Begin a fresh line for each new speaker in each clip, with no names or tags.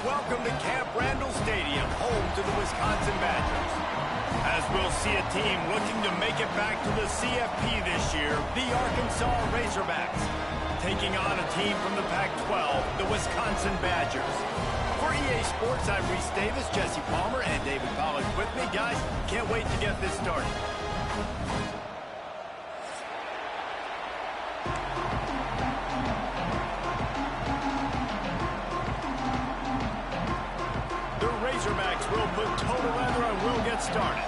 welcome to Camp Randall Stadium, home to the Wisconsin Badgers. As we'll see a team looking to make it back to the CFP this year, the Arkansas Razorbacks, taking on a team from the Pac-12, the Wisconsin Badgers. For EA Sports, I'm Reese Davis, Jesse Palmer, and David Pollack with me. Guys, can't wait to get this started. The Razorbacks will put total leather and we'll get started.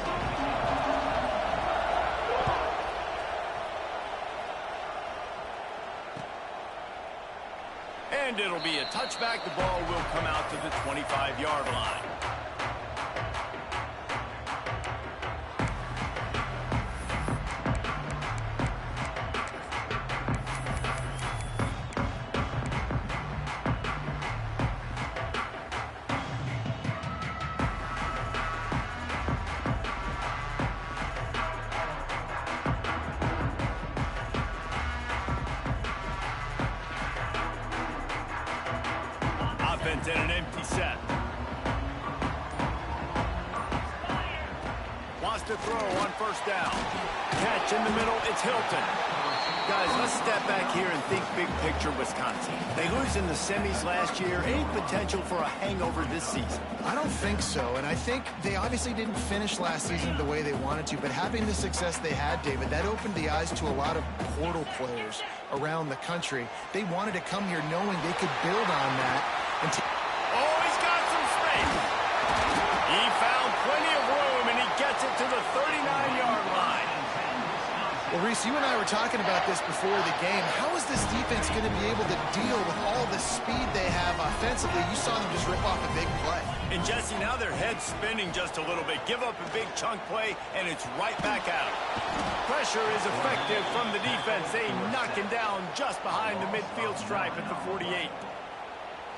And it'll be a touchback. The ball will come out to the 25-yard line. In an empty set. Wants to throw on first down. Catch in the middle, it's Hilton. Guys, let's step back here and think big picture Wisconsin. They lose in the semis last year. Any potential for a hangover this season?
I don't think so, and I think they obviously didn't finish last season the way they wanted to, but having the success they had, David, that opened the eyes to a lot of portal players around the country. They wanted to come here knowing they could build on that. And
oh, he's got some space. He found plenty of room, and he gets it to the 39-yard line.
Well, Reese, you and I were talking about this before the game. How is this defense going to be able to deal with all the speed they have offensively? You saw them just rip off a big play.
And, Jesse, now their head's spinning just a little bit. Give up a big chunk play, and it's right back at them. Pressure is effective from the defense. They knock him down just behind the midfield stripe at the 48.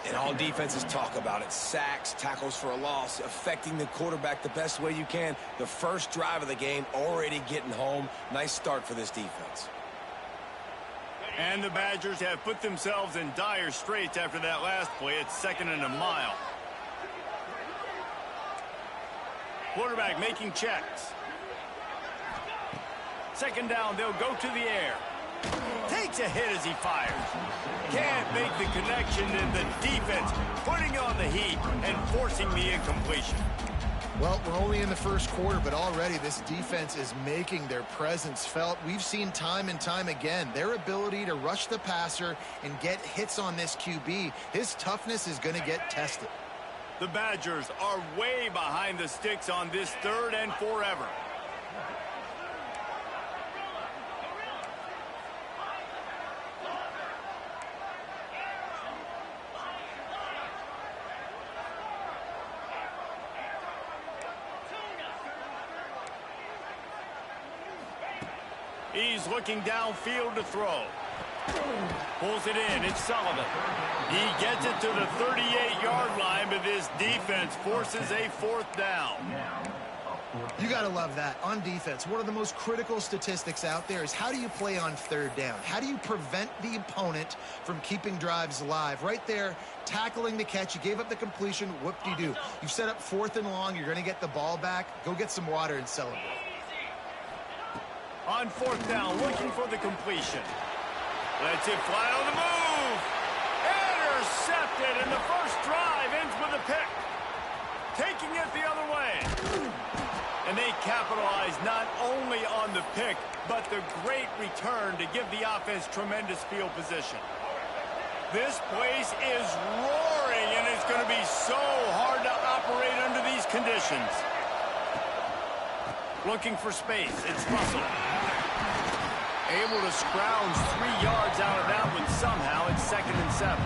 And all defenses talk about it. Sacks, tackles for a loss, affecting the quarterback the best way you can. The first drive of the game already getting home. Nice start for this defense.
And the Badgers have put themselves in dire straits after that last play. It's 2nd and a mile. Quarterback making checks. 2nd down, they'll go to the air. Takes a hit as he fires. Can't make the connection, and the defense putting on the heat and forcing the incompletion.
Well, we're only in the first quarter, but already this defense is making their presence felt. We've seen time and time again their ability to rush the passer and get hits on this QB. His toughness is going to get tested.
The Badgers are way behind the sticks on this 3rd and forever. He's looking downfield to throw. Pulls it in. It's Sullivan. He gets it to the 38-yard line, but this defense forces a 4th down.
You got to love that. On defense, one of the most critical statistics out there is how do you play on 3rd down? How do you prevent the opponent from keeping drives alive? Right there, tackling the catch. You gave up the completion. Whoop-de-doo. You've set up 4th and long. You're going to get the ball back. Go get some water and celebrate.
On 4th down, looking for the completion. Lets it fly on the move. Intercepted, and the first drive ends with a pick. Taking it the other way. And they capitalize not only on the pick, but the great return to give the offense tremendous field position. This place is roaring, and it's going to be so hard to operate under these conditions. Looking for space. It's Russell. Able to scrounge 3 yards out of that one somehow. It's 2nd and 7.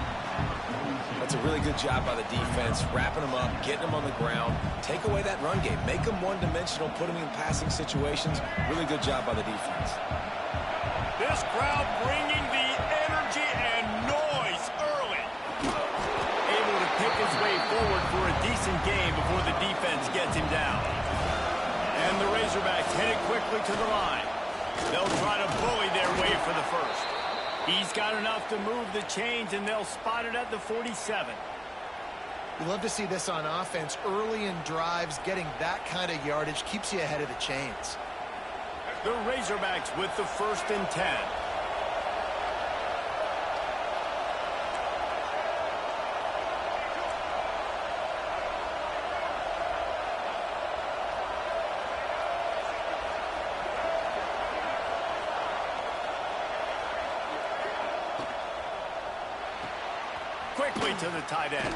That's a really good job by the defense, wrapping them up, getting them on the ground. Take away that run game. Make them one-dimensional, put them in passing situations. Really good job by the defense.
This crowd bringing the energy and noise early. Able to pick his way forward for a decent game before the defense gets him down. And the Razorbacks hit it quickly to the line. They'll try to bully their way for the first. He's got enough to move the chains, and they'll spot it at the 47.
You love to see this on offense. Early in drives, getting that kind of yardage keeps you ahead of the chains.
The Razorbacks with the 1st and 10. Quickly to the tight end.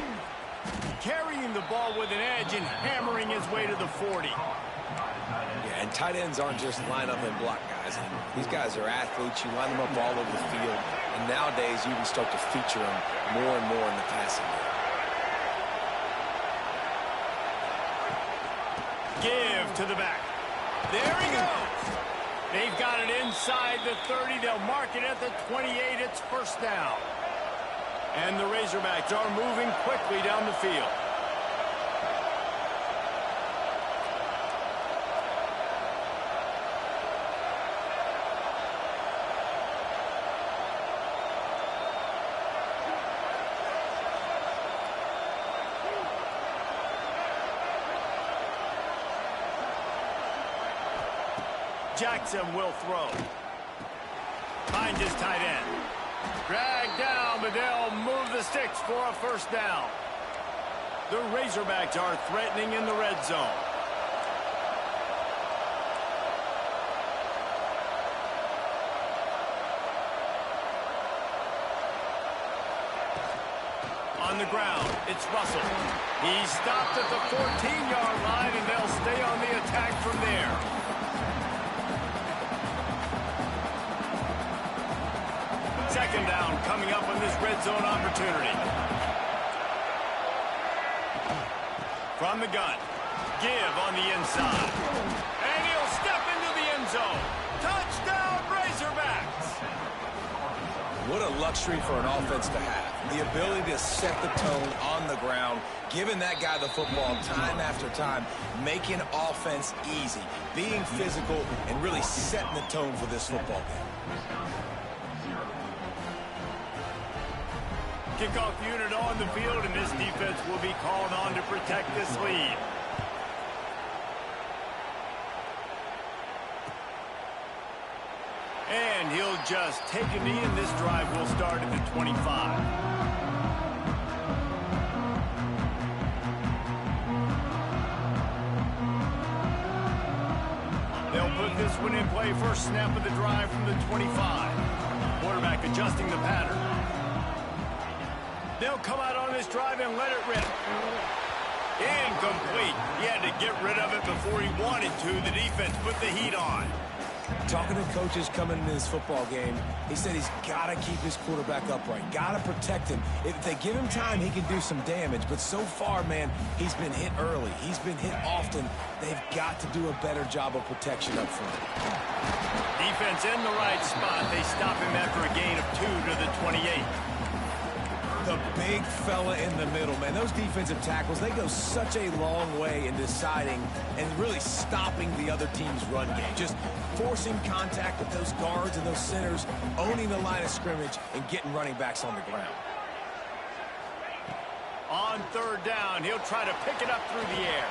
Carrying the ball with an edge and hammering his way to the 40.
Yeah, and tight ends aren't just line up and block guys. These guys are athletes. You line them up all over the field. And nowadays, you can start to feature them more and more in the passing game.
Give to the back. There he goes. They've got it inside the 30. They'll mark it at the 28. It's 1st down. And the Razorbacks are moving quickly down the field. Jackson will throw. Finds his tight end. Dragged down, but they'll move the sticks for a 1st down. The Razorbacks are threatening in the red zone. On the ground, it's Russell. He's stopped at the 14-yard line, and they'll stay on the attack from there. Second down coming up on this red zone opportunity. From the gun. Give on the inside. And he'll step into the end zone. Touchdown, Razorbacks!
What a luxury for an offense to have. The ability to set the tone on the ground, giving that guy the football time after time, making offense easy, being physical, and really setting the tone for this football game.
Kickoff unit on the field, and this defense will be called on to protect this lead. And he'll just take a knee, and this drive will start at the 25. They'll put this one in play. First snap of the drive from the 25. Quarterback adjusting the pattern. They'll come out on this drive and let it rip. Incomplete. He had to get rid of it before he wanted to. The defense put the heat on.
Talking to coaches coming into this football game, he said he's got to keep his quarterback upright, got to protect him. If they give him time, he can do some damage. But so far, man, he's been hit early. He's been hit often. They've got to do a better job of protection up front.
Defense in the right spot. They stop him after a gain of 2 to the 28.
The big fella in the middle, man. Those defensive tackles, they go such a long way in deciding and really stopping the other team's run game. Just forcing contact with those guards and those centers, owning the line of scrimmage, and getting running backs on the ground.
On 3rd down, he'll try to pick it up through the air.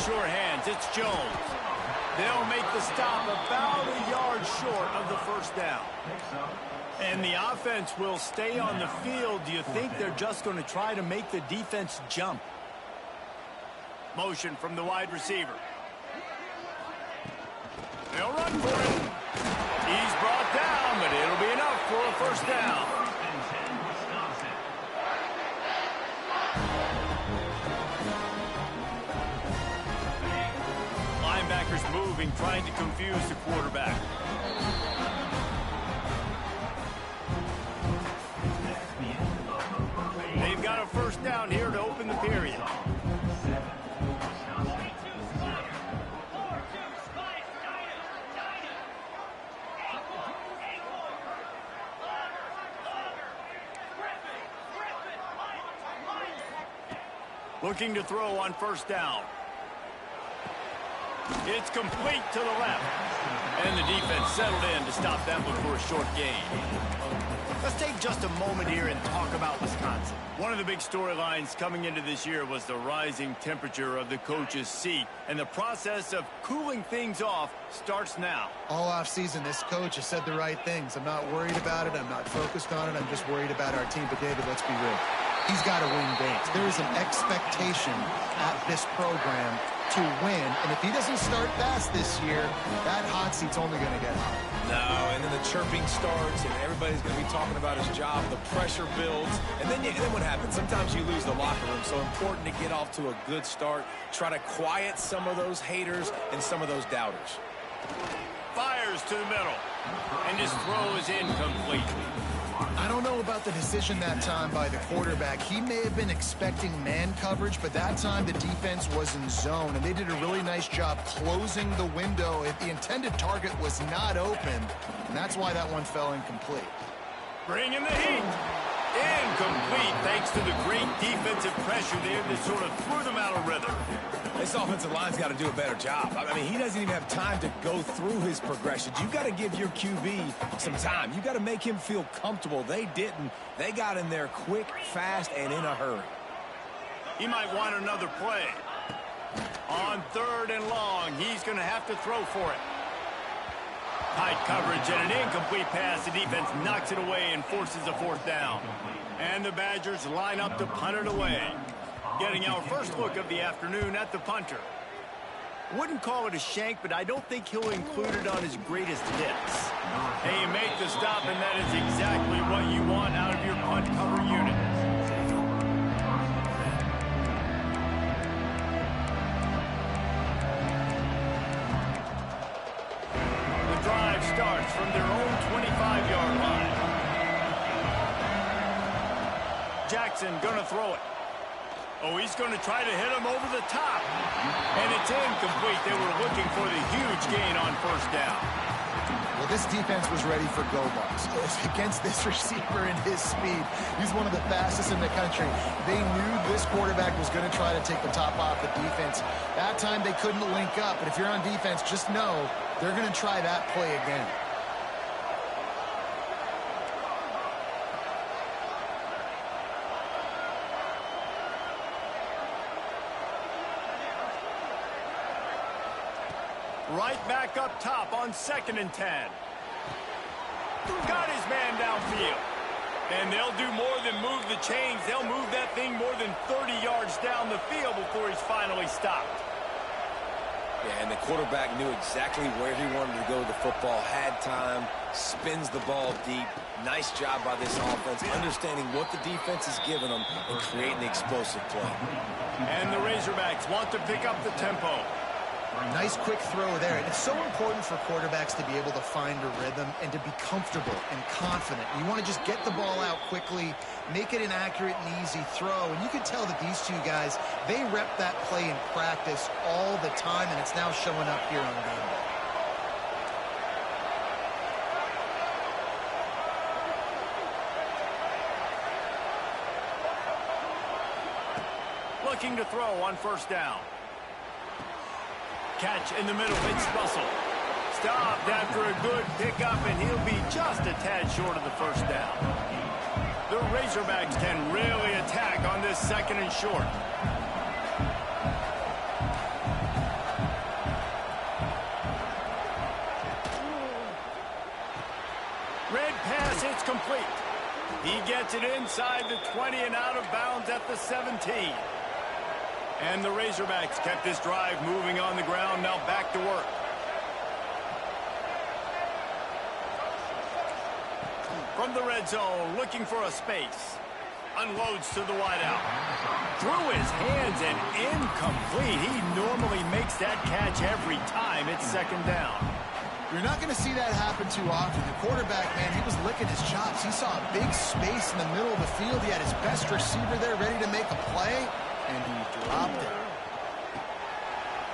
Sure hands, it's Jones. They'll make the stop about a yard short of the 1st down. And the offense will stay on the field. Do you think they're just going to try to make the defense jump? Motion from the wide receiver. They'll run for it. He's brought down, but it'll be enough for a 1st down. Linebackers moving, trying to confuse the quarterback. They've got a 1st down here to open the period. Looking to throw on 1st down. It's complete to the left. And the defense settled in to stop that one for a short gain. Let's take just a moment here and talk about Wisconsin. One of the big storylines coming into this year was the rising temperature of the coach's seat, and the process of cooling things off starts now.
All offseason, this coach has said the right things. I'm not worried about it. I'm not focused on it. I'm just worried about our team. But, David, let's be real. He's got to win games. There is an expectation at this program to win, and if he doesn't start fast this year, that hot seat's only going to get hot.
No, and then the chirping starts, and everybody's going to be talking about his job. The pressure builds, and then what happens? Sometimes you lose the locker room, so important to get off to a good start. Try to quiet some of those haters and some of those doubters.
Fires to the middle, and his throw is incomplete.
I don't know about the decision that time by the quarterback. He may have been expecting man coverage, but that time the defense was in zone, and they did a really nice job closing the window if the intended target was not open, and that's why that one fell incomplete.
Bringing the heat. Incomplete thanks to the great defensive pressure there that sort of threw them out of rhythm.
This offensive line's got to do a better job. I mean, he doesn't even have time to go through his progressions. You've got to give your QB some time. You've got to make him feel comfortable. They didn't. They got in there quick, fast, and in a hurry.
He might want another play. On 3rd and long, he's going to have to throw for it. Tight coverage and an incomplete pass. The defense knocks it away and forces a 4th down. And the Badgers line up to punt it away. Getting our first look of the afternoon at the punter. Wouldn't call it a shank, but I don't think he'll include it on his greatest hits. And you make the stop, and that is exactly what you want out of your punt cover unit. The drive starts from their own 25-yard line. Jackson gonna throw it. Oh, he's going to try to hit him over the top. And it's incomplete. They were looking for the huge gain on 1st down.
Well, this defense was ready for go balls. Against this receiver and his speed, he's one of the fastest in the country. They knew this quarterback was going to try to take the top off the defense. That time they couldn't link up. But if you're on defense, just know they're going to try that play again.
Right back up top on 2nd and 10. Got his man downfield. And they'll do more than move the chains. They'll move that thing more than 30 yards down the field before he's finally stopped.
Yeah, and the quarterback knew exactly where he wanted to go with the football, had time, spins the ball deep. Nice job by this offense, understanding what the defense is giving them and creating the explosive play.
And the Razorbacks want to pick up the tempo.
Nice quick throw there. And it's so important for quarterbacks to be able to find a rhythm and to be comfortable and confident. You want to just get the ball out quickly, make it an accurate and easy throw. And you can tell that these two guys, they rep that play in practice all the time, and it's now showing up here on game day.
Looking to throw on 1st down. Catch in the middle, it's Russell. Stopped after a good pickup, and he'll be just a tad short of the 1st down. The Razorbacks can really attack on this 2nd and short. Red pass, it's complete. He gets it inside the 20 and out of bounds at the 17. And the Razorbacks kept this drive moving on the ground, now back to work. From the red zone, looking for a space. Unloads to the wideout. Through his hands and incomplete. He normally makes that catch every time. It's 2nd down.
You're not going to see that happen too often. The quarterback, man, he was licking his chops. He saw a big space in the middle of the field. He had his best receiver there ready to make a play. And he dropped it.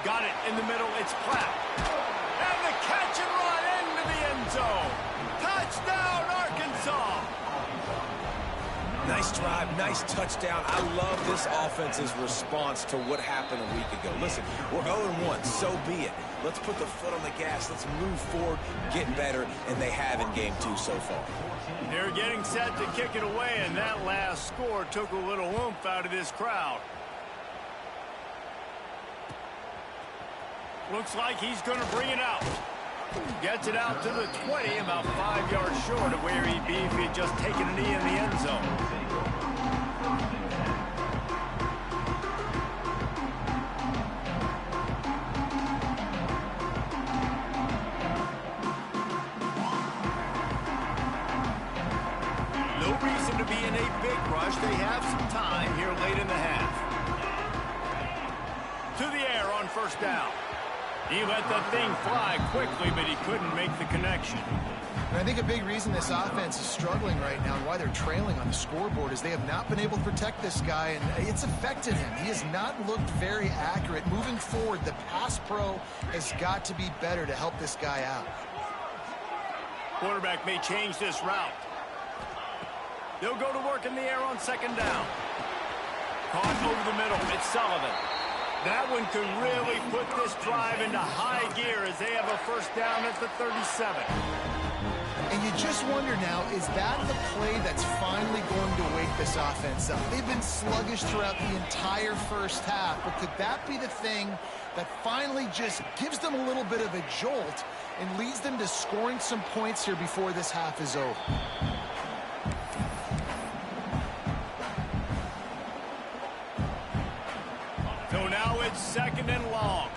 Got it in the middle. It's Platt. And the catch and run into the end zone. Touchdown, Arkansas.
Nice drive, nice touchdown. I love this offense's response to what happened a week ago. Listen, we're 0-1, so be it. Let's put the foot on the gas. Let's move forward, get better, and they have in game 2 so far.
They're getting set to kick it away, and that last score took a little oomph out of this crowd. Looks like he's going to bring it out. Gets it out to the 20, about 5 yards short of where he'd be if he'd just taken a knee in the end zone. No reason to be in a big rush. They have some time here late in the half. To the air on first down. He let the thing fly quickly, but he couldn't make the connection.
And I think a big reason this offense is struggling right now and why they're trailing on the scoreboard is they have not been able to protect this guy, and it's affected him. He has not looked very accurate. Moving forward, the pass pro has got to be better to help this guy out.
Quarterback may change this route. They'll go to work in the air on second down. Caught over the middle. It's Sullivan. That one could really put this drive into high gear as they have a first down at the 37.
And you just wonder now, is that the play that's finally going to wake this offense up? They've been sluggish throughout the entire first half, but could that be the thing that finally just gives them a little bit of a jolt and leads them to scoring some points here before this half is over?
So now it's second and long.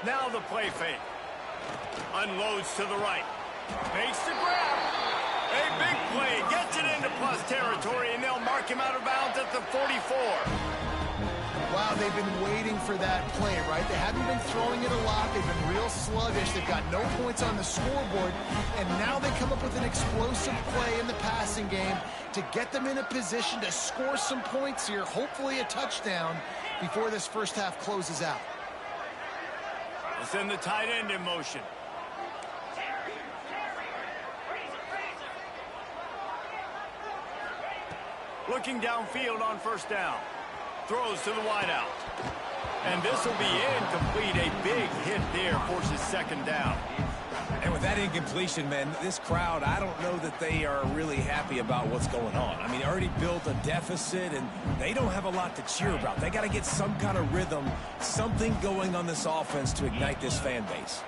Now the play fake. Unloads to the right. Makes the grab. A big play. Gets it into plus territory, and they'll mark him out of bounds at the 44.
Wow, they've been waiting for that play, right? They haven't been throwing it a lot. They've been real sluggish. They've got no points on the scoreboard. And now they come up with an explosive play in the passing game to get them in a position to score some points here, hopefully a touchdown, before this first half closes out.
We'll send the tight end in motion. Looking downfield on first down. Throws to the wideout. And this will be incomplete. A big hit there forces second down.
And with that incompletion, man, this crowd, I don't know that they are really happy about what's going on. I mean, they already built a deficit, and they don't have a lot to cheer about. They got to get some kind of rhythm, something going on this offense to ignite this fan base.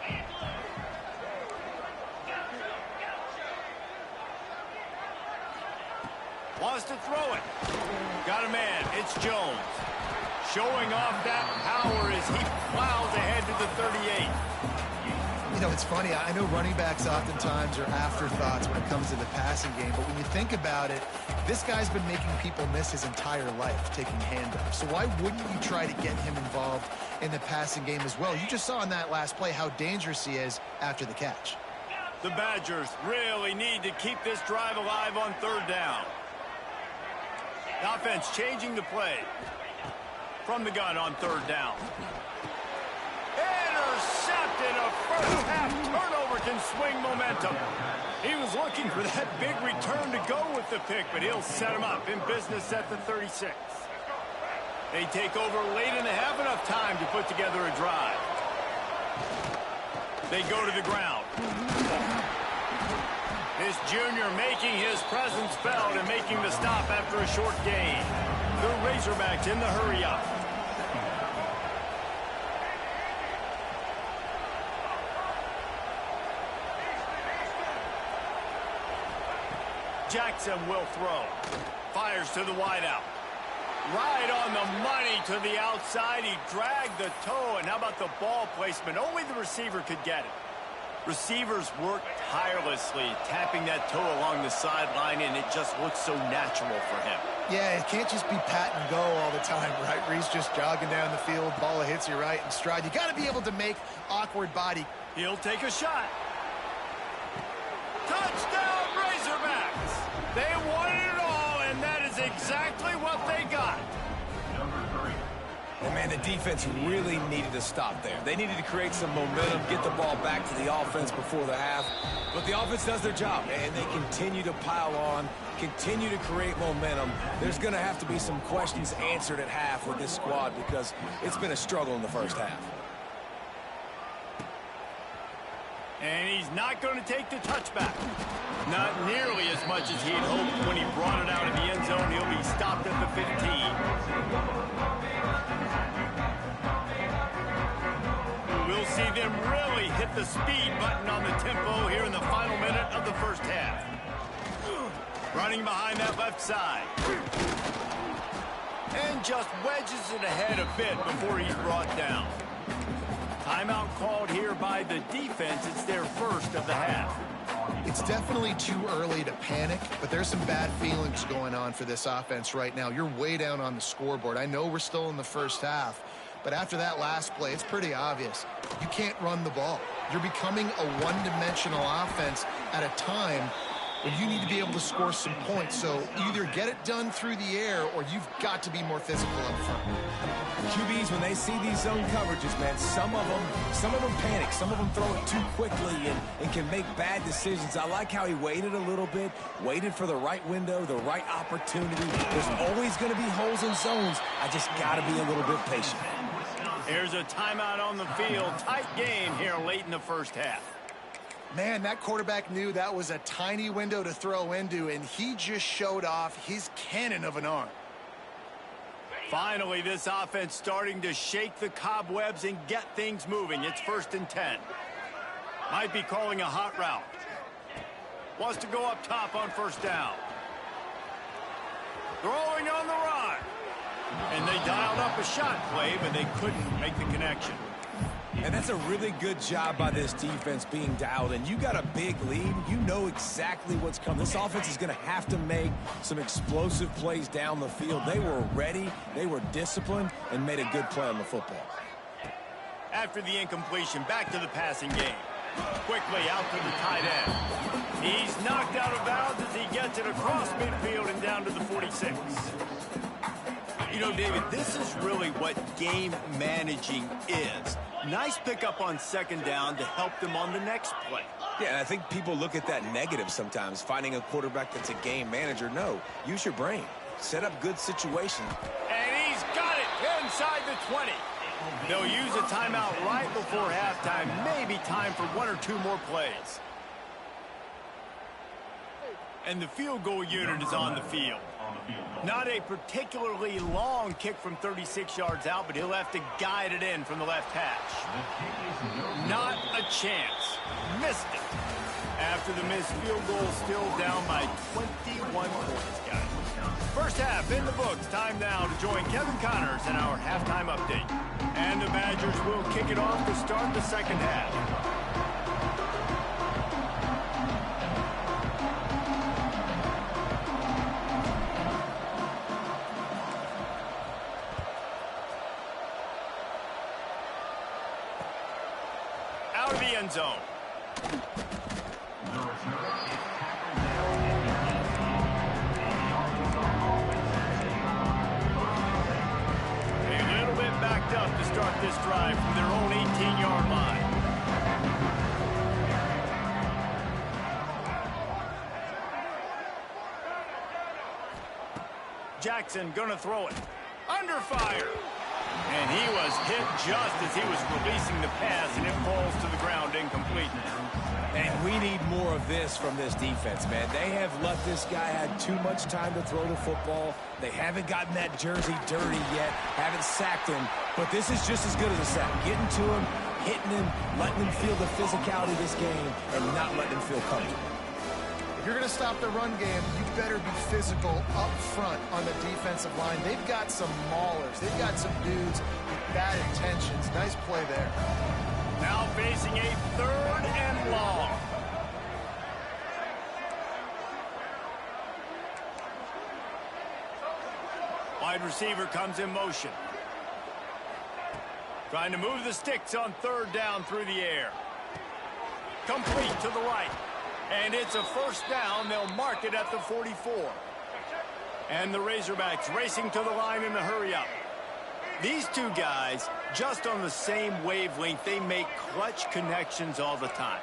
Wants to throw it. Got a man. It's Jones. Showing off that power as he plows ahead to the 38.
You know, it's funny. I know running backs oftentimes are afterthoughts when it comes to the passing game, but when you think about it, this guy's been making people miss his entire life taking handoffs. So why wouldn't you try to get him involved in the passing game as well? You just saw in that last play how dangerous he is after the catch.
The Badgers really need to keep this drive alive on third down. The offense changing the play. From the gun on third down. Intercepted. A first half turnover can swing momentum. He was looking for that big return to go with the pick, but he'll set him up in business at the 36. They take over late in the half, enough time to put together a drive. They go to the ground. This junior making his presence felt and making the stop after a short gain. The Razorbacks in the hurry-up. Jackson will throw. Fires to the wideout. Right on the money to the outside. He dragged the toe, and how about the ball placement? Only the receiver could get it. Receivers work tirelessly, tapping that toe along the sideline, and it just looks so natural for him.
Yeah, it can't just be pat and go all the time, right? Where he's just jogging down the field, ball hits you right in stride. You got to be able to make awkward body.
He'll take a shot. Touchdown, Razorbacks! They wanted it all, and that is exactly what they got.
And, man, the defense really needed to stop there. They needed to create some momentum, get the ball back to the offense before the half. But the offense does their job, and they continue to pile on, continue to create momentum. There's going to have to be some questions answered at half with this squad because it's been a struggle in the first half.
And he's not going to take the touchback. Not nearly as much as he had hoped when he brought it out of the end zone. He'll be stopped at the 15. We'll see them really hit the speed button on the tempo here in the final minute of the first half. Running behind that left side. And just wedges it ahead a bit before he's brought down. Timeout called here by the defense. It's their first of the half.
It's definitely too early to panic, but there's some bad feelings going on for this offense right now. You're way down on the scoreboard. I know we're still in the first half, but after that last play, it's pretty obvious. You can't run the ball. You're becoming a one-dimensional offense at a time when you need to be able to score some points. So either get it done through the air or you've got to be more physical up front.
QBs, when they see these zone coverages, man, some of them panic. Some of them throw it too quickly and can make bad decisions. I like how he waited a little bit, waited for the right window, the right opportunity. There's always going to be holes in zones. I just got to be a little bit patient.
Here's a timeout on the field. Tight game here late in the first half.
Man, that quarterback knew that was a tiny window to throw into, and he just showed off his cannon of an arm.
Finally, this offense starting to shake the cobwebs and get things moving. It's 1st and 10. Might be calling a hot route. Wants to go up top on 1st down. Throwing on the run. And they dialed up a shot play, but they couldn't make the connection.
And that's a really good job by this defense being dialed in. You got a big lead. You know exactly what's coming. This offense is going to have to make some explosive plays down the field. They were ready, they were disciplined, and made a good play on the football.
After the incompletion, back to the passing game. Quickly out to the tight end. He's knocked out of bounds as he gets it across midfield and down to the 46. You know, David, this is really what game managing is. Nice pickup on 2nd down to help them on the next play.
Yeah, and I think people look at that negative sometimes, finding a quarterback that's a game manager. No, use your brain. Set up good situations.
And he's got it inside the 20. They'll use a timeout right before halftime. Maybe time for 1 or 2 more plays. And the field goal unit is on the field. Not a particularly long kick from 36 yards out, but he'll have to guide it in from the left hash. Not a chance. Missed it. After the missed field goal, still down by 21 points, guys. First half in the books. Time now to join Kevin Connors in our halftime update. And the Badgers will kick it off to start the second half. Out of the end zone. A little bit backed up to start this drive from their own 18-yard line. Jackson gonna throw it. Under fire. And he was hit just as he was releasing the pass, and it falls to the ground incomplete.
And we need more of this from this defense, man. They have let this guy have too much time to throw the football. They haven't gotten that jersey dirty yet, haven't sacked him. But this is just as good as a sack. Getting to him, hitting him, letting him feel the physicality of this game, and not letting him feel comfortable.
If you're going to stop the run game, you better be physical up front on the defensive line. They've got some maulers. They've got some dudes with bad intentions. Nice play there.
Now facing a 3rd and long. Wide receiver comes in motion. Trying to move the sticks on 3rd down through the air. Complete to the right. And it's a 1st down. They'll mark it at the 44. And the Razorbacks racing to the line in the hurry up. These two guys, just on the same wavelength, they make clutch connections all the time.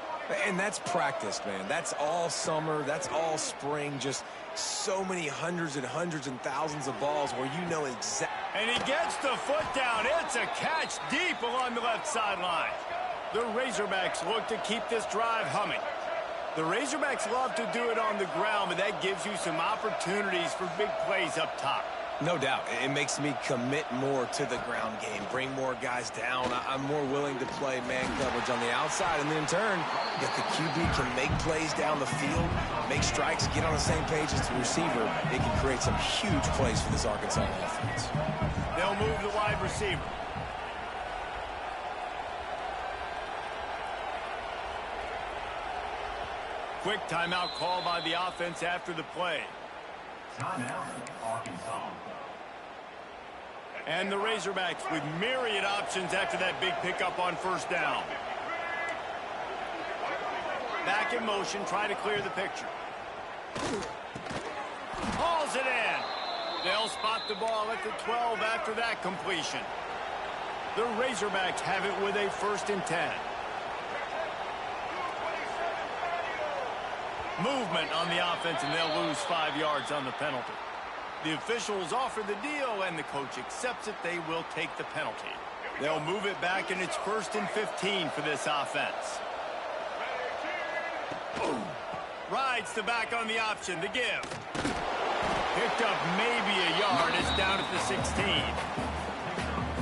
And that's practiced, man. That's all summer. That's all spring. Just so many hundreds and hundreds and thousands of balls where you know exactly.
And he gets the foot down. It's a catch deep along the left sideline. The Razorbacks look to keep this drive humming. The Razorbacks love to do it on the ground, but that gives you some opportunities for big plays up top.
No doubt. It makes me commit more to the ground game, bring more guys down. I'm more willing to play man coverage on the outside, and then in turn, if the QB can make plays down the field, make strikes, get on the same page as the receiver, it can create some huge plays for this Arkansas offense.
They'll move the wide receiver. Quick timeout call by the offense after the play.
Timeout, Arkansas.
And the Razorbacks with myriad options after that big pickup on first down. Back in motion, try to clear the picture. Hauls it in. They'll spot the ball at the 12 after that completion. The Razorbacks have it with a 1st and 10. Movement on the offense, and they'll lose 5 yards on the penalty. The officials offer the deal, and the coach accepts it. They will take the penalty. They'll move it back, and it's 1st and 15 for this offense. Rides the back on the option, the give. Picked up maybe a yard. It's down at the 16.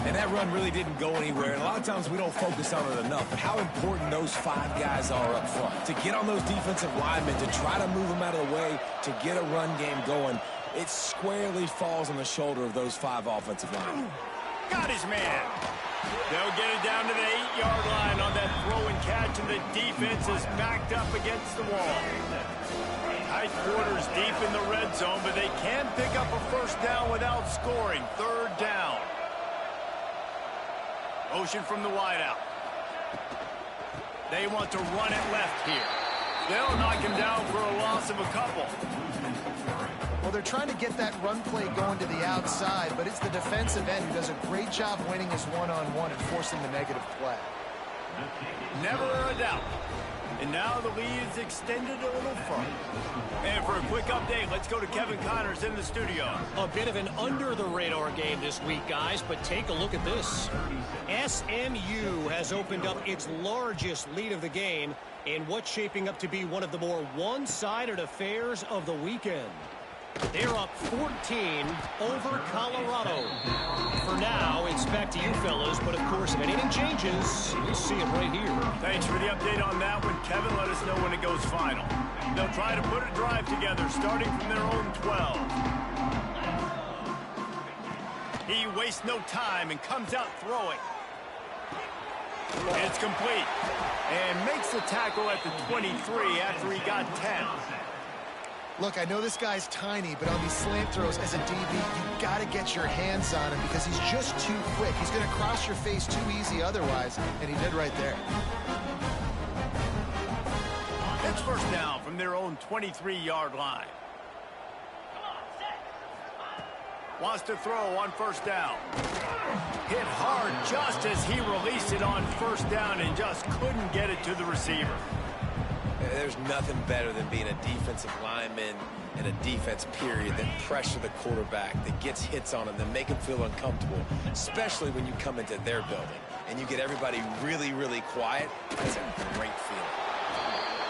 And that run really didn't go anywhere. And a lot of times we don't focus on it enough. But how important those 5 guys are up front. To get on those defensive linemen, to try to move them out of the way, to get a run game going, it squarely falls on the shoulder of those 5 offensive linemen.
Got his man. They'll get it down to the 8-yard line on that throw and catch, and the defense is backed up against the wall. Tight quarters deep in the red zone, but they can pick up a 1st down without scoring. 3rd down. Motion from the wideout. They want to run it left here. They'll knock him down for a loss of a couple.
Well, they're trying to get that run play going to the outside, but it's the defensive end who does a great job winning his one-on-one and forcing the negative play.
Never a doubt. And now the lead is extended a little further. And for a quick update, let's go to Kevin Connors in the studio.
A bit of an under-the-radar game this week, guys, but take a look at this. SMU has opened up its largest lead of the game in what's shaping up to be one of the more one-sided affairs of the weekend. They're up 14 over Colorado. For now, it's back to you fellas, but of course, if anything changes, you'll see it right here.
Thanks for the update on that one, Kevin. Let us know when it goes final. They'll try to put a drive together, starting from their own 12. He wastes no time and comes out throwing. It's complete. And makes the tackle at the 23 after he got 10.
Look, I know this guy's tiny, but on these slant throws as a DB, you got to get your hands on him because he's just too quick. He's going to cross your face too easy otherwise, and he did right there.
It's 1st down from their own 23-yard line. Wants to throw on 1st down. Hit hard just as he released it on 1st down and just couldn't get it to the receiver.
There's nothing better than being a defensive lineman and a defense period that pressure the quarterback, that gets hits on him, that make him feel uncomfortable, especially when you come into their building and you get everybody really, really quiet. That's a great feeling.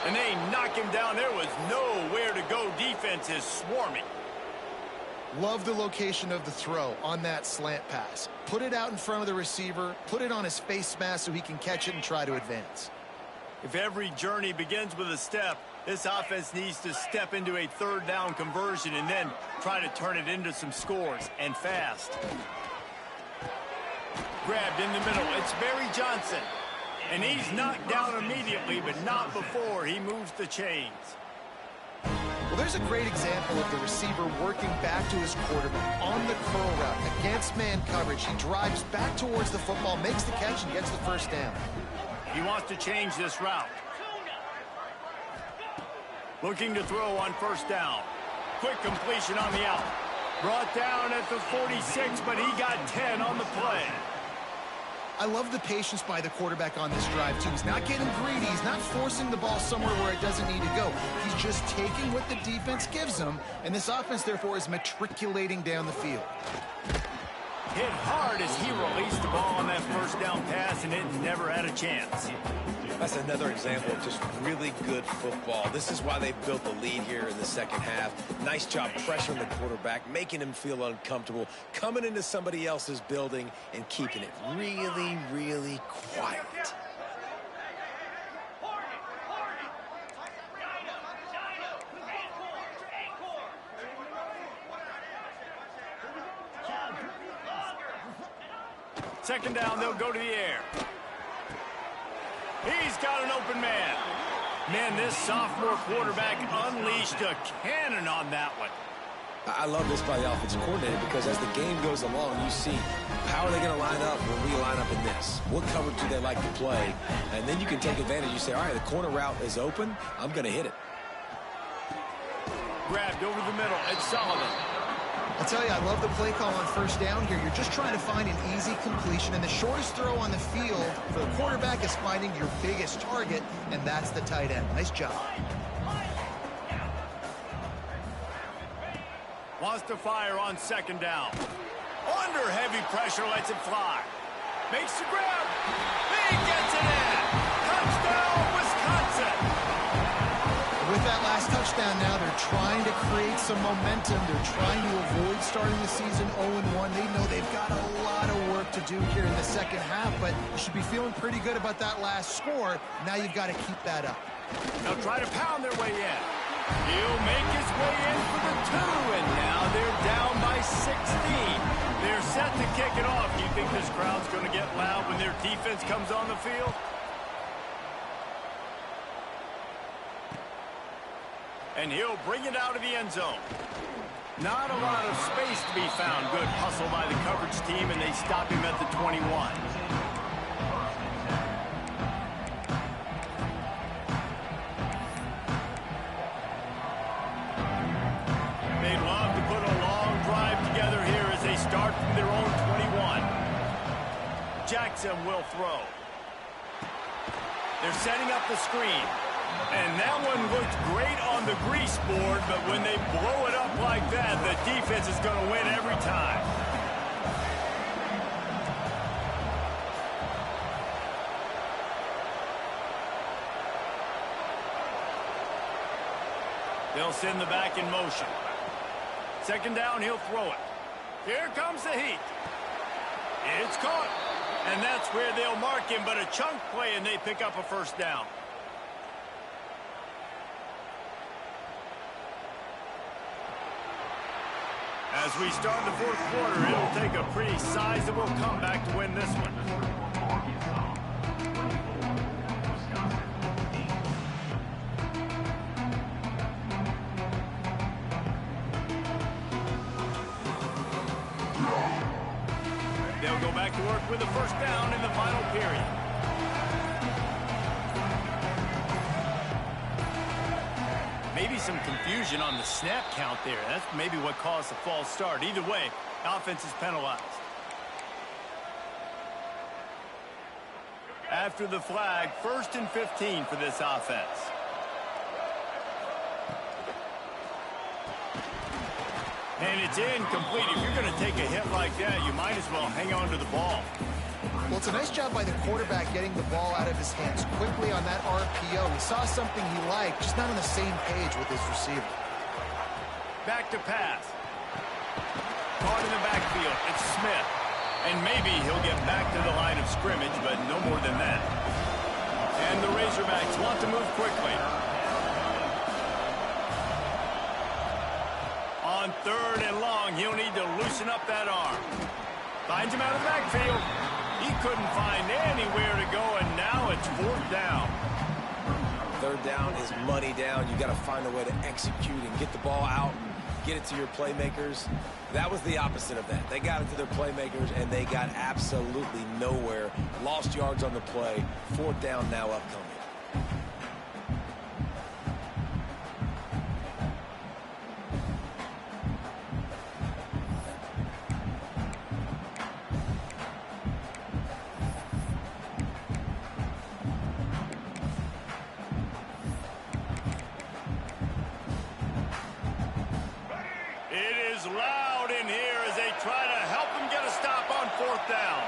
And they knock him down. There was nowhere to go. Defense is swarming.
Love the location of the throw on that slant pass. Put it out in front of the receiver, put it on his face mask so he can catch it and try to advance.
If every journey begins with a step, this offense needs to step into a 3rd down conversion and then try to turn it into some scores, and fast. Grabbed in the middle. It's Barry Johnson. And he's knocked down immediately, but not before he moves the chains.
Well, there's a great example of the receiver working back to his quarterback on the curl route against man coverage. He drives back towards the football, makes the catch, and gets the 1st down.
He wants to change this route. Looking to throw on 1st down. Quick completion on the out. Brought down at the 46, but he got 10 on the play.
I love the patience by the quarterback on this drive, too. He's not getting greedy. He's not forcing the ball somewhere where it doesn't need to go. He's just taking what the defense gives him, and this offense, therefore, is matriculating down the field.
Hit hard as he released the ball on that first down pass, and it never had a chance.
That's another example of just really good football. This is why they built the lead here in the second half. Nice job pressuring the quarterback, making him feel uncomfortable, coming into somebody else's building and keeping it really, really quiet.
Second down, they'll go to the air. He's got an open man. Man, this sophomore quarterback unleashed a cannon on that one.
I love this by the offensive coordinator because as the game goes along, you see how are they going to line up when we line up in this? What coverage do they like to play? And then you can take advantage. You say, all right, the corner route is open. I'm going to hit it.
Grabbed over the middle. It's Sullivan.
I'll tell you, I love the play call on first down here. You're just trying to find an easy completion, and the shortest throw on the field for the quarterback is finding your biggest target, and that's the tight end. Nice job.
Wants to fire on second down. Under heavy pressure, lets it fly. Makes the grab. He gets it in. Touchdown, Wisconsin.
With that last touchdown now, they're trying to create some momentum. They're trying to avoid starting the season 0-1. They know they've got a lot of work to do here in the second half, but you should be feeling pretty good about that last score. Now you've got to keep that up.
They'll try to pound their way in. He'll make his way in for the 2, and now they're down by 16. They're set to kick it off. Do you think this crowd's going to get loud when their defense comes on the field? And he'll bring it out of the end zone. Not a lot of space to be found. Good hustle by the coverage team, and they stop him at the 21. They'd love to put a long drive together here as they start from their own 21. Jackson will throw. They're setting up the screen. And that one looked great on the grease board, but when they blow it up like that, the defense is going to win every time. They'll send the back in motion. Second down, he'll throw it. Here comes the heat. It's caught. And that's where they'll mark him, but a chunk play, and they pick up a first down. As we start the fourth quarter, it'll take a pretty sizable comeback to win this one. They'll go back to work with a first down in the final period. Maybe some confusion on the snap count there. That's maybe what caused the false start. Either way, offense is penalized. After the flag, 1st and 15 for this offense. And it's incomplete. If you're going to take a hit like that, you might as well hang on to the ball.
Well, it's a nice job by the quarterback getting the ball out of his hands quickly on that RPO. He saw something he liked, just not on the same page with his receiver.
Back to pass. Caught in the backfield. It's Smith. And maybe he'll get back to the line of scrimmage, but no more than that. And the Razorbacks want to move quickly. On 3rd and long, he'll need to loosen up that arm. Finds him out of the backfield. He couldn't find anywhere to go, and now it's 4th down.
3rd down is money down. You got to find a way to execute and get the ball out and get it to your playmakers. That was the opposite of that. They got it to their playmakers, and they got absolutely nowhere. Lost yards on the play. 4th down now upcoming.
loud in here as they try to help him get a stop on 4th down.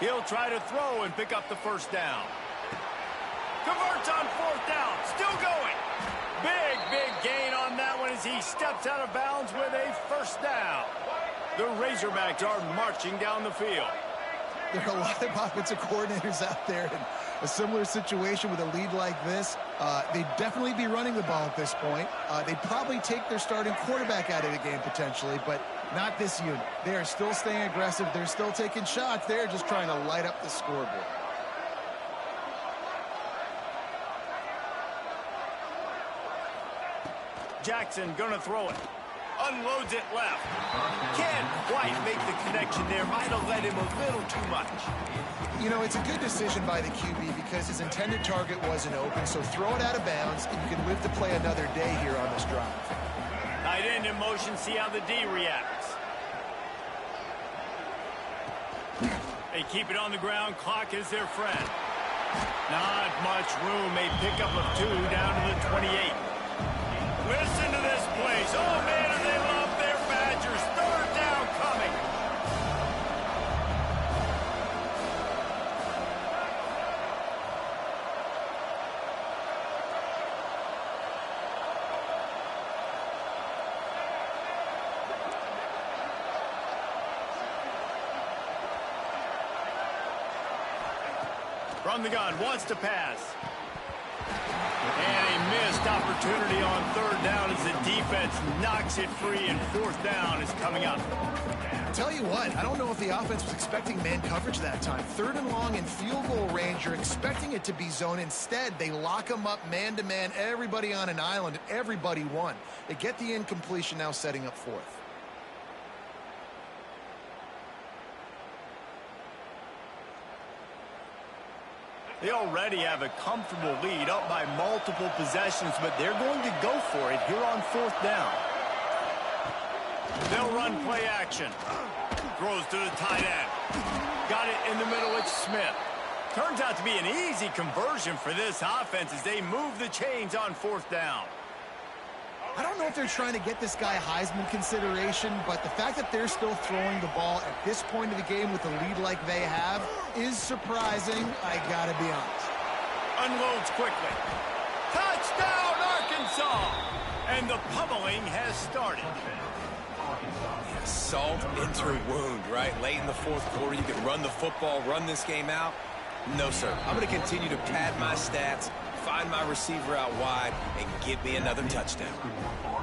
He'll try to throw and pick up the 1st down. Converts on 4th down. Still going. Big gain on that one as he steps out of bounds with a 1st down. The Razorbacks are marching down the field.
There are a lot of offensive coordinators out there in a similar situation with a lead like this. They'd definitely be running the ball at this point. They'd probably take their starting quarterback out of the game potentially, but not this unit. They are still staying aggressive. They're still taking shots. They're just trying to light up the scoreboard.
Jackson gonna throw it. Unloads it left. Can't quite make the connection there. Might have led him a little too much.
You know, it's a good decision by the QB because his intended target wasn't open, so throw it out of bounds, and you can live to play another day here on this drive.
Tight end in motion, see how the D reacts. They keep it on the ground. Clock is their friend. Not much room. A pickup of 2 down to the 28. Listen to this place. Oh, man, do they love their Badgers. 3rd down coming. From the gun, wants to pass. And a missed opportunity on 3rd down as the defense knocks it free, and 4th down is coming up.
Tell you what, I don't know if the offense was expecting man coverage that time. 3rd and long in field goal range, you're expecting it to be zone. Instead, they lock them up man-to-man, everybody on an island, and everybody won. They get the incompletion, now setting up 4th.
They already have a comfortable lead, up by multiple possessions, but they're going to go for it here on 4th down. They'll run play action. Throws to the tight end. Got it in the middle, it's Smith. Turns out to be an easy conversion for this offense as they move the chains on 4th down.
I don't know if they're trying to get this guy Heisman consideration, but the fact that they're still throwing the ball at this point of the game with a lead like they have is surprising, I gotta be honest.
Unloads quickly. Touchdown, Arkansas! And the pummeling has started.
Yeah, salt into a wound, right? Late in the 4th quarter, you can run the football, run this game out. No, sir. I'm going to continue to pad my stats, find my receiver out wide, and give me another touchdown.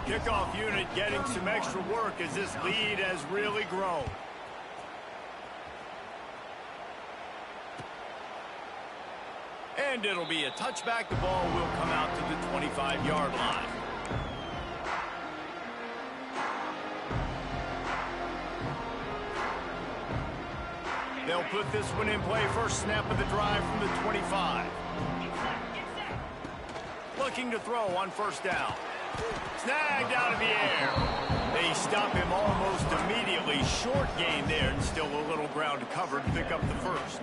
Kickoff unit getting some extra work as this lead has really grown. And it'll be a touchback. The ball will come out to the 25-yard line. They'll put this one in play. First snap of the drive from the 25. Looking to throw on 1st down. Snagged out of the air. They stop him almost immediately. Short gain there, and still a little ground to cover to pick up the 1st.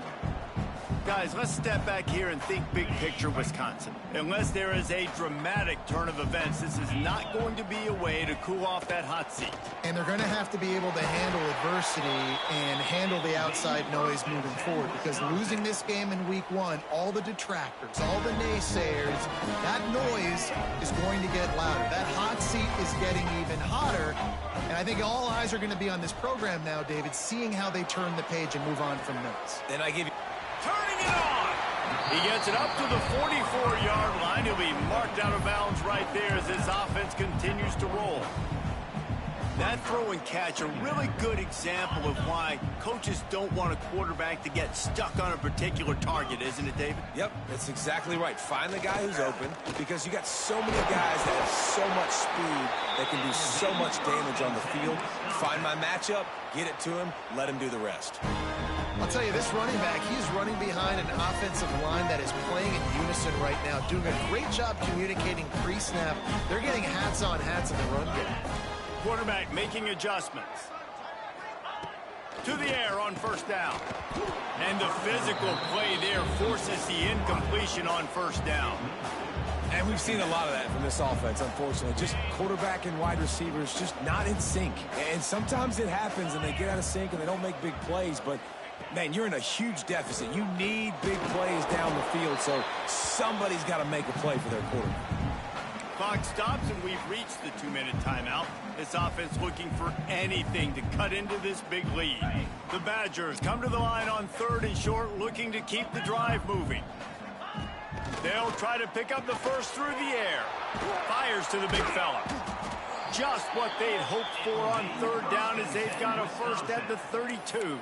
Guys, let's step back here and think big picture Wisconsin. Unless there is a dramatic turn of events, this is not going to be a way to cool off that hot seat.
And they're going to have to be able to handle adversity and handle the outside noise moving forward, because losing this game in week 1, all the detractors, all the naysayers, that noise is going to get louder. That hot seat is getting even hotter. And I think all eyes are going to be on this program now, David, seeing how they turn the page and move on from this.
Then I give you...
Turning it on. He gets it up to the 44-yard line. He'll be marked out of bounds right there as this offense continues to roll. That throw and catch, a really good example of why coaches don't want a quarterback to get stuck on a particular target, isn't it, David?
Yep, that's exactly right. Find the guy who's open, because you got so many guys that have so much speed that can do so much damage on the field. Find my matchup, get it to him, let him do the rest.
I'll tell you, this running back, he's running behind an offensive line that is playing in unison right now, doing a great job communicating pre-snap. They're getting hats on hats in the run game.
Quarterback making adjustments. To the air on first down. And the physical play there forces the incompletion on first down.
And we've seen a lot of that from this offense, unfortunately. Just quarterback and wide receivers just not in sync. And sometimes it happens and they get out of sync and they don't make big plays. But, man, you're in a huge deficit. You need big plays down the field, so somebody's got to make a play for their quarterback.
Clock stops, and we've reached the 2-minute timeout. This offense looking for anything to cut into this big lead. The Badgers come to the line on 3rd and short, looking to keep the drive moving. They'll try to pick up the first through the air. Fires to the big fella. Just what they'd hoped for on 3rd down as they've got a first at the 32.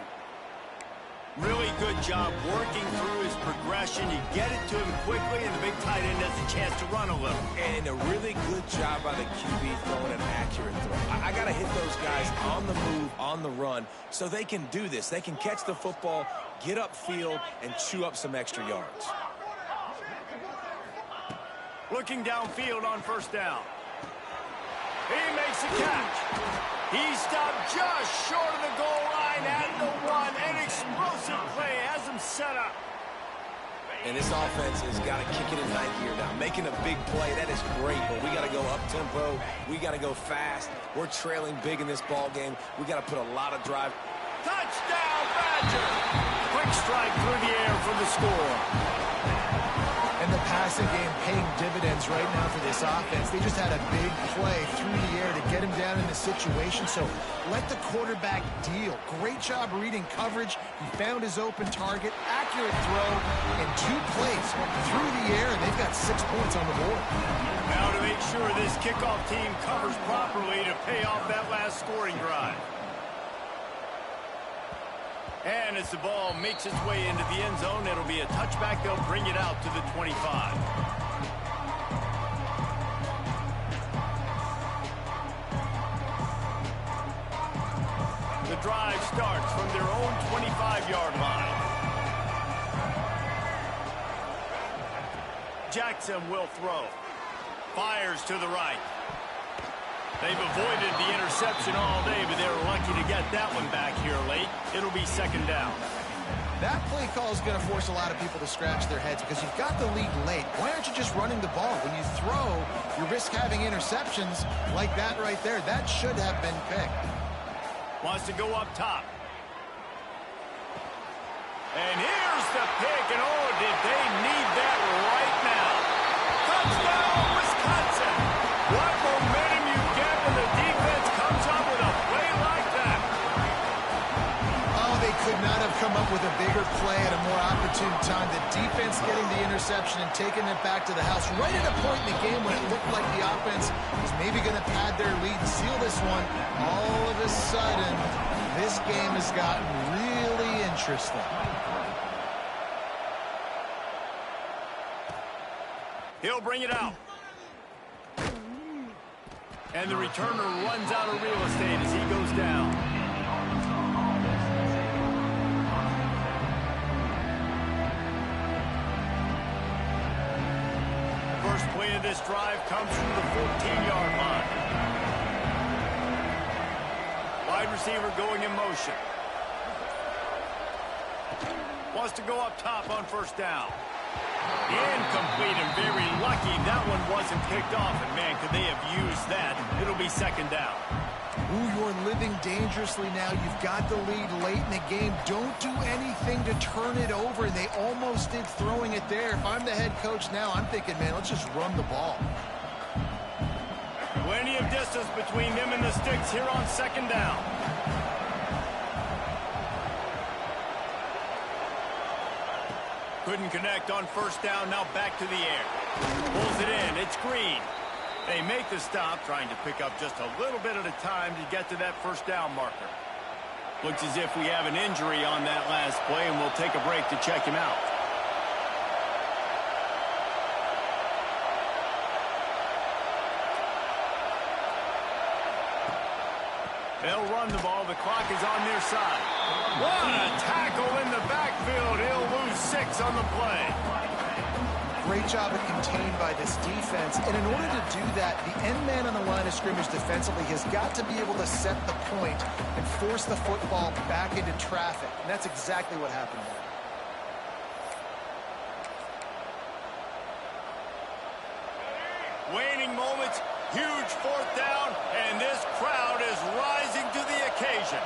Really good job working through his progression. You get it to him quickly, and the big tight end has a chance to run a little.
And a really good job by the QB throwing an accurate throw. I got to hit those guys on the move, on the run, so they can do this. They can catch the football, get upfield, and chew up some extra yards.
Looking downfield on first down. He makes a catch. He stopped just short of the goal line at the 1. An explosive play has him set up.
And this offense has got to kick it in high gear now. Making a big play, that is great, but we got to go up-tempo. We got to go fast. We're trailing big in this ball game. We got to put a lot of drive.
Touchdown, Badger! Quick strike through the air for the score.
And the passing game paying dividends right now for this offense. They just had a big play through the air to get him down in the situation. So let the quarterback deal. Great job reading coverage. He found his open target. Accurate throw in 2 plays through the air, and they've got 6 points on the board.
Now to make sure this kickoff team covers properly to pay off that last scoring drive. And as the ball makes its way into the end zone, it'll be a touchback. They'll bring it out to the 25. The drive starts from their own 25-yard line. Jackson will throw. Fires to the right. They've avoided the interception all day, but they were lucky to get that one back here late. It'll be second down.
That play call is going to force a lot of people to scratch their heads because you've got the lead late. Why aren't you just running the ball? When you throw, you risk having interceptions like that right there. That should have been picked.
Wants to go up top. And here's the pick, and oh, did they need that right now. Touchdown, Wisconsin! What momentum you get when the defense comes up with a play like that.
Oh, they could not have come up with a bigger play at a more opportune time. The defense getting the interception and taking it back to the house right at a point in the game when it looked like the offense was maybe going to pad their lead and seal this one. All of a sudden, this game has gotten really interesting.
He'll bring it out. And the returner runs out of real estate as he goes down. First play of this drive comes from the 14-yard line. Wide receiver going in motion. Wants to go up top on first down. Incomplete and very lucky that one wasn't picked off. And, man, could they have used that? It'll be second down.
Ooh, you're living dangerously now. You've got the lead late in the game. Don't do anything to turn it over. They almost did throwing it there. If I'm the head coach now, I'm thinking, man, let's just run the ball.
Plenty of distance between them and the sticks here on second down. Couldn't connect on first down, now back to the air. Pulls it in, it's Green. They make the stop, trying to pick up just a little bit at a time to get to that first down marker. Looks as if we have an injury on that last play, and we'll take a break to check him out. They'll run the ball. The clock is on their side. What a tackle in the backfield. He'll lose 6 on the play.
Great job at contained by this defense. And in order to do that, the end man on the line of scrimmage defensively has got to be able to set the point and force the football back into traffic. And that's exactly what happened there.
Waning moments, huge fourth down, and this crowd is rising to the occasion.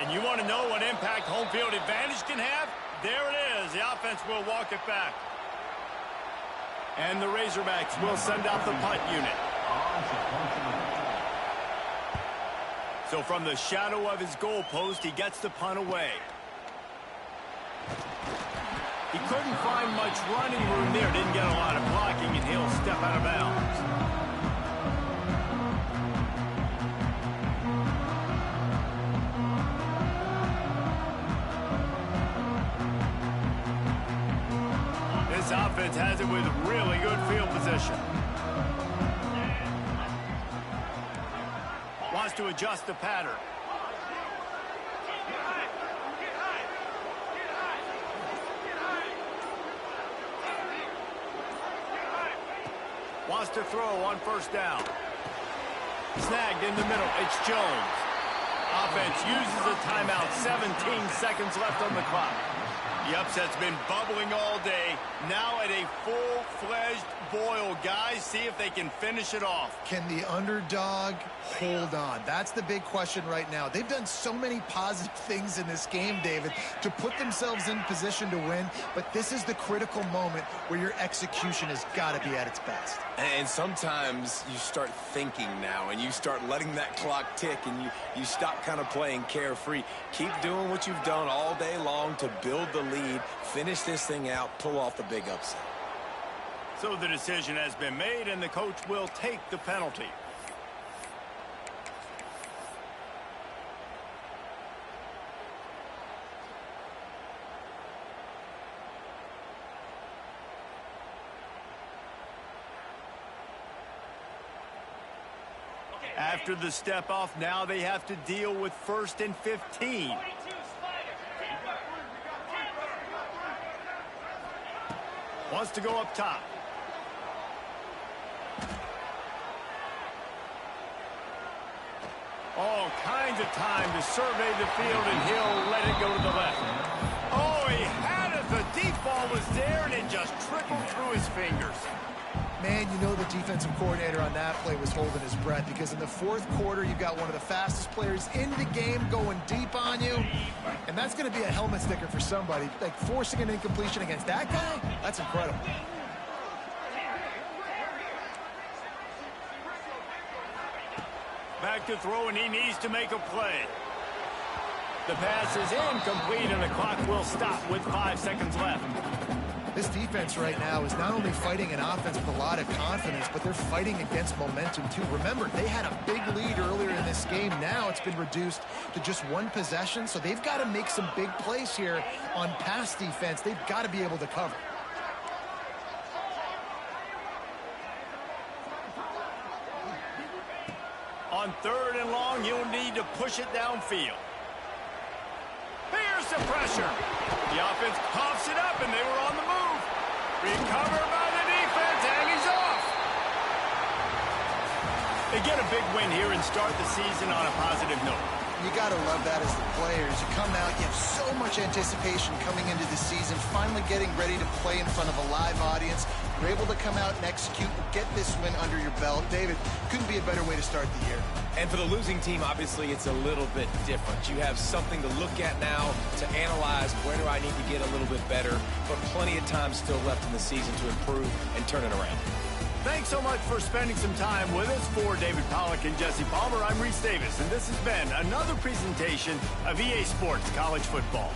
And you want to know what impact home field advantage can have? There it is. The offense will walk it back. And the Razorbacks will send out the punt unit. So from the shadow of his goalpost, he gets the punt away. He couldn't find much running room there. Didn't get a lot of blocking, and he'll step out of bounds. This offense has it with really good field position. Wants to adjust the pattern. Wants to throw on first down. Snagged in the middle. It's Jones. Offense uses a timeout. 17 seconds left on the clock. The upset's been bubbling all day. Now at a full-fledged boil. Guys, see if they can finish it off.
Can the underdog hold on? That's the big question right now. They've done so many positive things in this game, David, to put themselves in position to win. But this is the critical moment where your execution has got to be at its best.
And sometimes you start thinking now, and you start letting that clock tick, and you stop kind of playing carefree. Keep doing what you've done all day long to build the lead, finish this thing out, pull off the big upset.
So the decision has been made, and the coach will take the penalty. After the step off, now they have to deal with 1st and 15. Wants to go up top. All kinds of time to survey the field, and he'll let it go to the left. Oh, he had it. The deep ball was there, and it just trickled through his fingers.
Man, you know the defensive coordinator on that play was holding his breath, because in the fourth quarter, you've got one of the fastest players in the game going deep on you, and that's going to be a helmet sticker for somebody. Like, forcing an incompletion against that guy, that's incredible.
Back to throw, and he needs to make a play. The pass is incomplete, and the clock will stop with 5 seconds left.
This defense right now is not only fighting an offense with a lot of confidence, but they're fighting against momentum, too. Remember, they had a big lead earlier in this game. Now it's been reduced to just one possession, so they've got to make some big plays here on pass defense. They've got to be able to cover.
On 3rd and long, you'll need to push it downfield. Here's the pressure. The offense coughs it up, and they were on the move. Recovered by the defense, and he's off. They get a big win here and start the season on a positive note.
You got to love that as the players. You come out, you have so much anticipation coming into the season, finally getting ready to play in front of a live audience. You're able to come out and execute and get this win under your belt. David, couldn't be a better way to start the year.
And for the losing team, obviously, it's a little bit different. You have something to look at now to analyze where do I need to get a little bit better, but plenty of time still left in the season to improve and turn it around.
Thanks so much for spending some time with us. For David Pollack and Jesse Palmer, I'm Reese Davis, and this has been another presentation of EA Sports College Football.